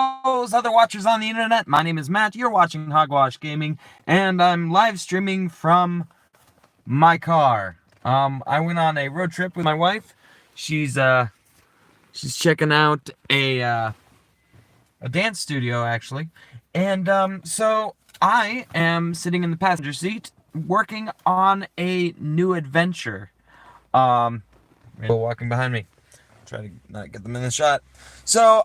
those other watchers on the internet. My name is Matt. You're watching Hogwash Gaming, and I'm live streaming from my car. I went on a road trip with my wife. She's checking out a dance studio actually, and so I am sitting in the passenger seat working on a new adventure. Walking behind me. Try to not get them in the shot. So,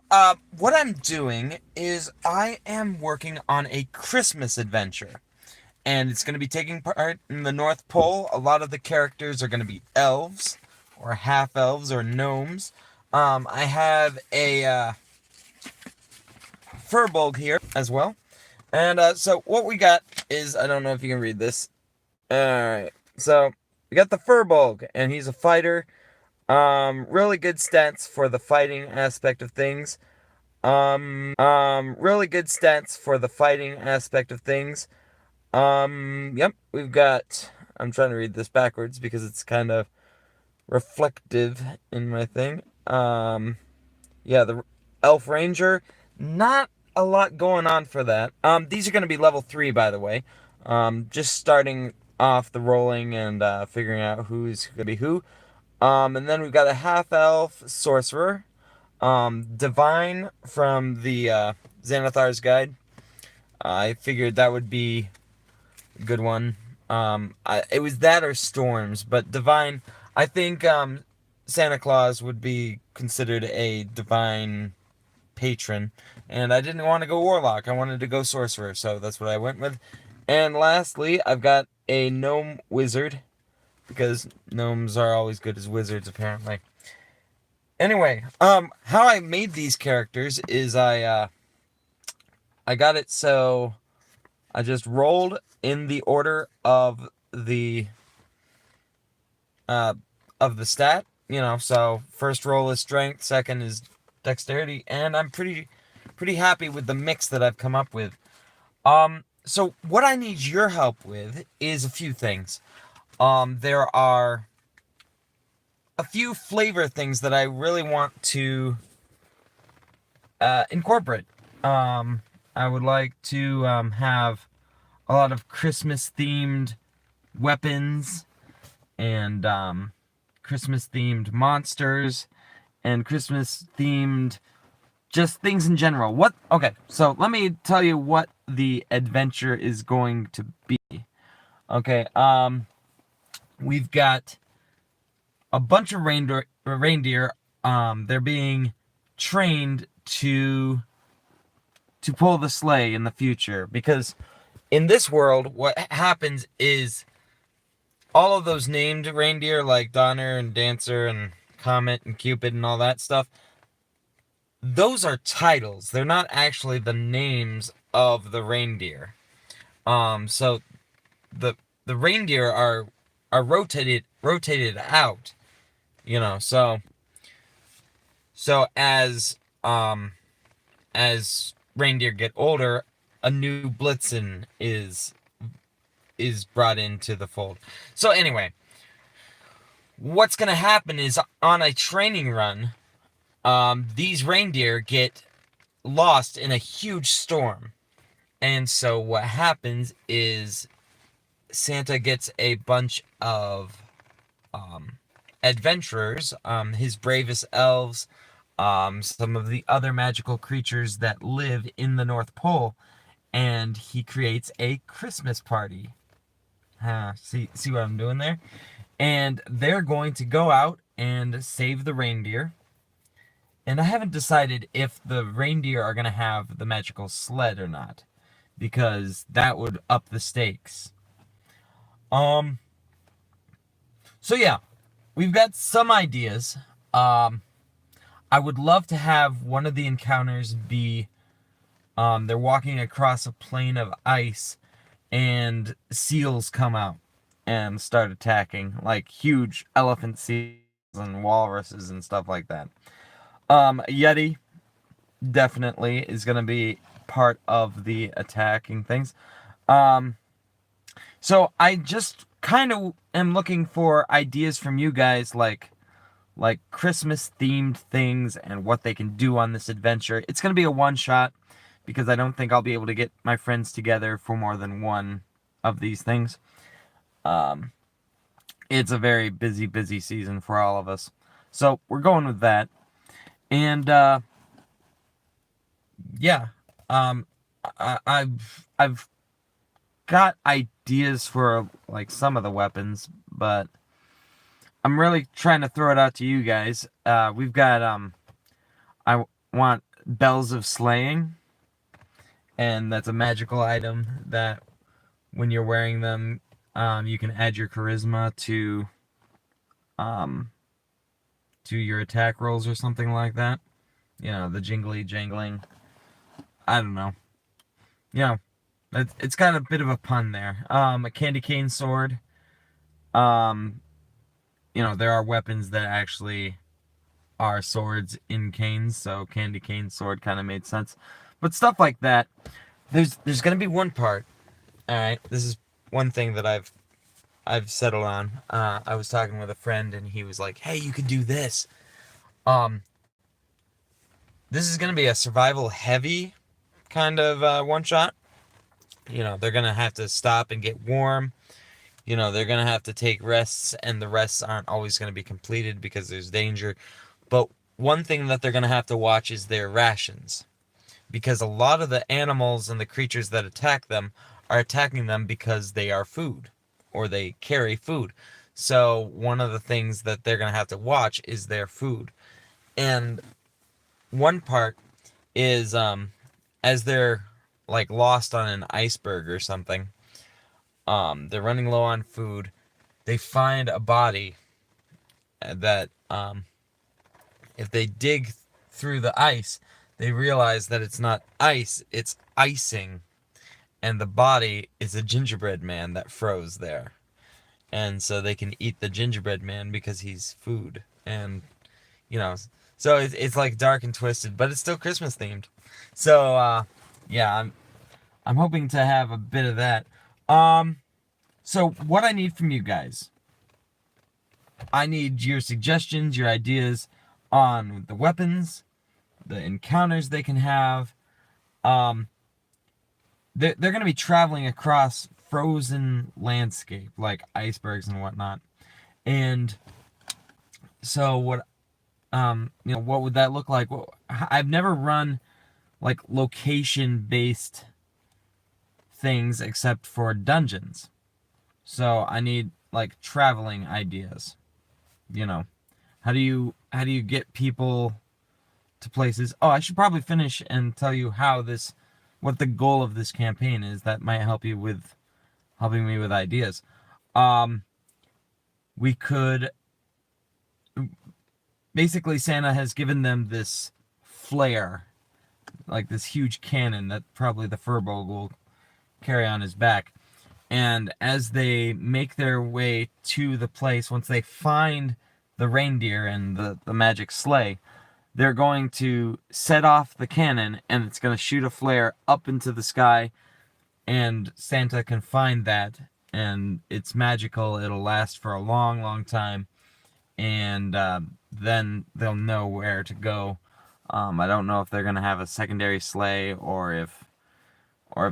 what I'm doing is I am working on a Christmas adventure. And it's going to be taking part in the North Pole. A lot of the characters are going to be elves, or half elves, or gnomes. I have a Furbolg here as well. And so, what we got is I don't know if you can read this. Alright. So, we got the Furbolg, and he's a fighter. Really good stats for the fighting aspect of things. Really good stats for the fighting aspect of things. Yep, we've got, I'm trying to read this backwards because it's kind of reflective in my thing. Yeah, the Elf Ranger, not a lot going on for that. These are going to be level 3, by the way. Just starting off the rolling and, figuring out who's going to be who. And then we've got a half-elf sorcerer, divine from the Xanathar's Guide. I figured that would be a good one. It was that or storms, but divine. I think Santa Claus would be considered a divine patron, and I didn't want to go warlock. I wanted to go sorcerer, so that's what I went with. And lastly, I've got a gnome wizard, because gnomes are always good as wizards, apparently. Anyway, how I made these characters is I got it so I just rolled in the order of the stat, you know, so first roll is strength, second is dexterity, and I'm pretty happy with the mix that I've come up with. So what I need your help with is a few things. There are a few flavor things that I really want to incorporate. I would like to have a lot of Christmas themed weapons and Christmas themed monsters and Christmas themed just things in general. Okay, so let me tell you what the adventure is going to be. Okay, we've got a bunch of reindeer. They're being trained to pull the sleigh in the future, because in this world, what happens is all of those named reindeer, like Donner and Dancer and Comet and Cupid and all that stuff, those are titles. They're not actually the names of the reindeer. So the reindeer are rotated out, you know. So as reindeer get older, a new Blitzen is brought into the fold. So anyway, what's gonna happen is on a training run, these reindeer get lost in a huge storm. And so what happens is Santa gets a bunch of adventurers, his bravest elves, some of the other magical creatures that live in the North Pole, and he creates a Christmas party. See what I'm doing there? And they're going to go out and save the reindeer. And I haven't decided if the reindeer are going to have the magical sled or not, because that would up the stakes. So yeah, we've got some ideas. I would love to have one of the encounters be, they're walking across a plain of ice, and seals come out and start attacking, like huge elephant seals and walruses and stuff like that. Yeti definitely is going to be part of the attacking things. So I just kind of am looking for ideas from you guys, like like Christmas themed things and what they can do on this adventure. It's going to be a one shot because I don't think I'll be able to get my friends together for more than one of these things. Um, it's a very busy season for all of us. So we're going with that. And yeah, um, I've got ideas for like some of the weapons, but I'm really trying to throw it out to you guys. We've got I want Bells of Slaying, and that's a magical item that when you're wearing them, you can add your charisma um to your attack rolls or something like that. You know, the jingly jangling. I don't know. You know, it's got a bit of a pun there. A candy cane sword. Um, you know, there are weapons that actually are swords in canes, so candy cane sword kind of made sense. But stuff like that, there's gonna be one part. All right, this is one thing that I've settled on. I was talking with a friend, and he was like, "Hey, you could do this." Um, this is gonna be a survival heavy kind of one shot. You know, they're gonna have to stop and get warm. You know, they're gonna have to take rests, and the rests aren't always gonna be completed because there's danger. But one thing that they're gonna have to watch is their rations, because a lot of the animals and the creatures that attack them are attacking them because they are food or they carry food. So one of the things that they're going to have to watch is their food. And one part is as they're like lost on an iceberg or something, they're running low on food. They find a body that if they dig through the ice, they realize that it's not ice, it's icing. And the body is a gingerbread man that froze there. And so they can eat the gingerbread man because he's food. And, you know, so it's like dark and twisted, but it's still Christmas themed. So, yeah, I'm hoping to have a bit of that. So what I need from you guys, I need your suggestions, your ideas on the weapons, the encounters they can have. They're going to be traveling across frozen landscape, like icebergs and whatnot. And so you know, what would that look like? Well, I've never run like location based things except for dungeons. So I need like traveling ideas. You know, how do you get people to places? Oh, I should probably finish and tell you what the goal of this campaign is. That might help you with helping me with ideas. Um, we could basically Santa has given them this flare, like this huge cannon that probably the Furbolg will carry on his back. And as they make their way to the place, once they find the reindeer and the magic sleigh, they're going to set off the cannon and it's going to shoot a flare up into the sky, and Santa can find that, and it's magical. It'll last for a long time, and then they'll know where to go. I don't know if they're going to have a secondary sleigh or if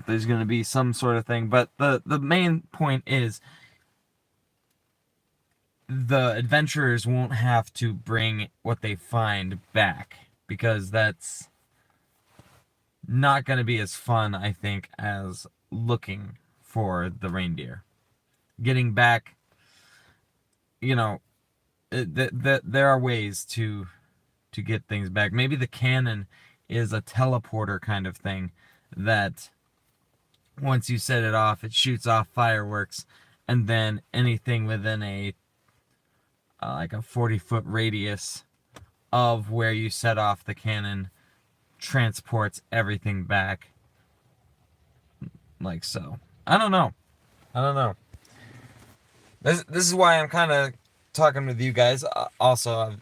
there's going to be some sort of thing, but the main point is the adventurers won't have to bring what they find back, because that's not going to be as fun, I think, as looking for the reindeer. Getting back, you know, there are ways to get things back. Maybe the cannon is a teleporter kind of thing that once you set it off, it shoots off fireworks, and then anything within a like a 40-foot radius of where you set off the cannon transports everything back, like so. I don't know. This is why I'm kind of talking with you guys. Also,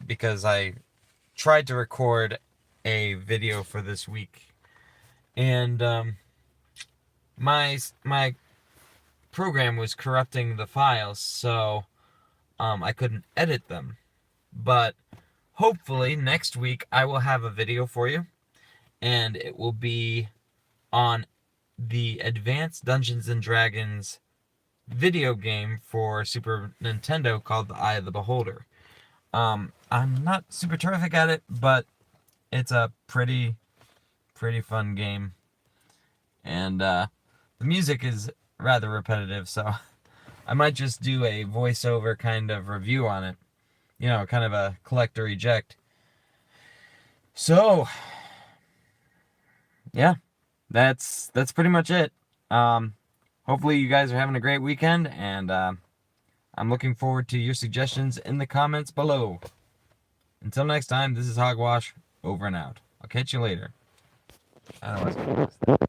because I tried to record a video for this week, and my program was corrupting the files, so I couldn't edit them. But hopefully next week I will have a video for you, and it will be on the Advanced Dungeons and Dragons video game for Super Nintendo called The Eye of the Beholder. I'm not super terrific at it, but it's a pretty fun game, and the music is rather repetitive, so I might just do a voiceover kind of review on it. Kind of a collector eject. So, yeah, that's pretty much it. Hopefully you guys are having a great weekend, and I'm looking forward to your suggestions in the comments below. Until next time, this is Hogwash, over and out. I'll catch you later. I don't know what's going on.